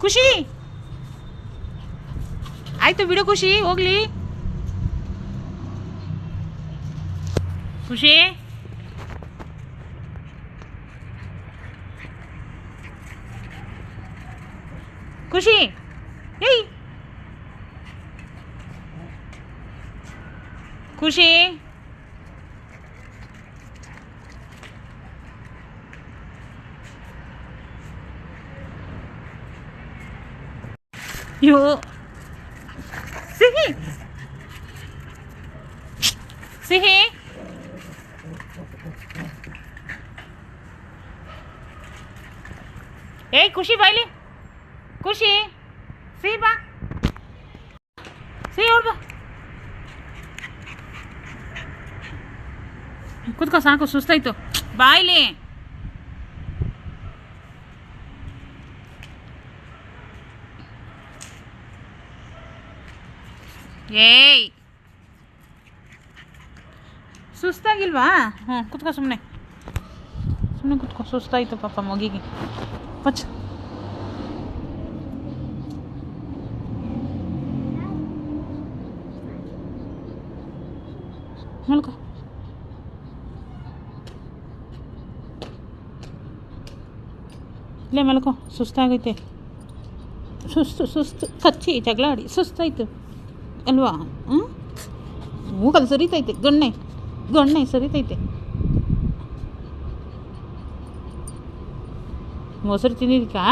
ಖುಷಿ ಆಯ್ತು ಬಿಡು ಖುಷಿ ಹೋಗ್ಲಿ. ಖುಷಿ ಖುಷಿ ಏಯ್ ಖುಷಿ ಯೋ ಸಿಹಿ ಸಿಹಿ ಏಯ್ ಖುಷಿ ಬಾಯ್ಲಿ ಖುಷಿ ಸಿಹಿ ಬಾ ಸಿಹಿ ಹೊಡ್ ಬಾ ಕುತ್ಕೋ ಸಾಕು ಸುಸ್ತಾಯ್ತು ಬಾಯ್ಲಿ. ಏಯ್ ಸುಸ್ತಾಗಿಲ್ವಾ? ಹ್ಞೂ ಕುತ್ಕೋ ಸುಮ್ಮನೆ ಕುತ್ಕೋ ಸುಸ್ತಾಯ್ತು ಪಾಪ ಮಗಿಗೆ ಪಚ್ಚ. ಮಲ್ಕೋ ಇಲ್ಲೇ ಮಲ್ಕೋ ಸುಸ್ತಾಗೈತೆ. ಸುಸ್ತು ಕಚ್ಚಿ ಜಗಳ ಆಡಿ ಸುಸ್ತಾಯ್ತು ಅಲ್ವಾ? ಮೂಗಲ್ಲಿ ಸರಿತೈತೆ ಗಣ್ಣೆ ಸರಿತೈತೆ. ಮೊಸರು ತಿಂದಿದ್ದಕ್ಕಾ?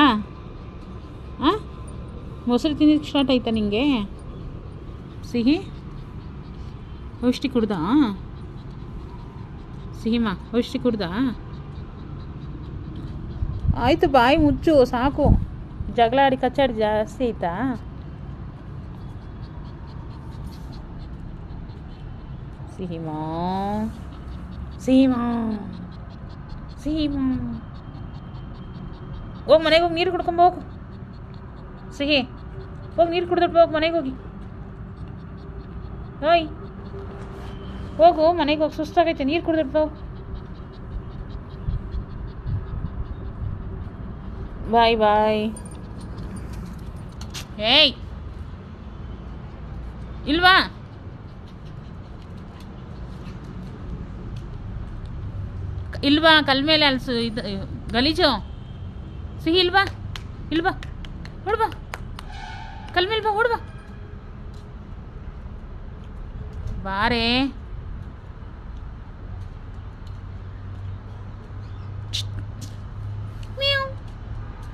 ಮೊಸರು ತಿಂದಿದ್ದಕ್ಕೆ ಸ್ಟಾರ್ಟ್ ಆಯ್ತಾ ನಿಂಗೆ ಸಿಹಿ? ಔಷಧಿ ಕುಡ್ದಾ ಸಿಹಿಮಾ? ಔಷಧಿ ಕುಡ್ದಾ? ಆಯಿತು ಬಾಯಿ ಮುಚ್ಚು ಸಾಕು. ಜಗಳ ಆಡಿ ಕಚ್ಚಾಡಿ ಜಾಸ್ತಿ ಆಯ್ತಾ? ಸಿಹಿಮಾ ಹೋಗಿ ಮನೆಗೆ ಹೋಗಿ ನೀರು ಕುಡ್ಕೊಂಬ ಹೋಗು. ಸಿಹಿ ಹೋಗಿ ನೀರು ಕುಡ್ದಟ್ಟು ಹೋಗಿ ಮನೆಗೆ ಹೋಗಿ. ಓಯ್ ಹೋಗು ಮನೆಗೆ ಹೋಗಿ ಸುಸ್ತಾಗೈತೆ ನೀರು ಕುಡ್ದಟ್ಟು ಹೋಗು. ಬಾಯ್ ಏಯ್ ಇಲ್ವಾ? ಇಲ್ವಾ ಕಲ್ ಮೇಲೆ ಅಲ್ಸು ಇದು ಗಲೀಜು ಸಿಹಿ ಇಲ್ವಾ ಹೊಡ್ಬಾ ಕಲ್ ಮೇಲೆ ಬಾ ಹೊಡ್ಬಾ ಬಾರೇ.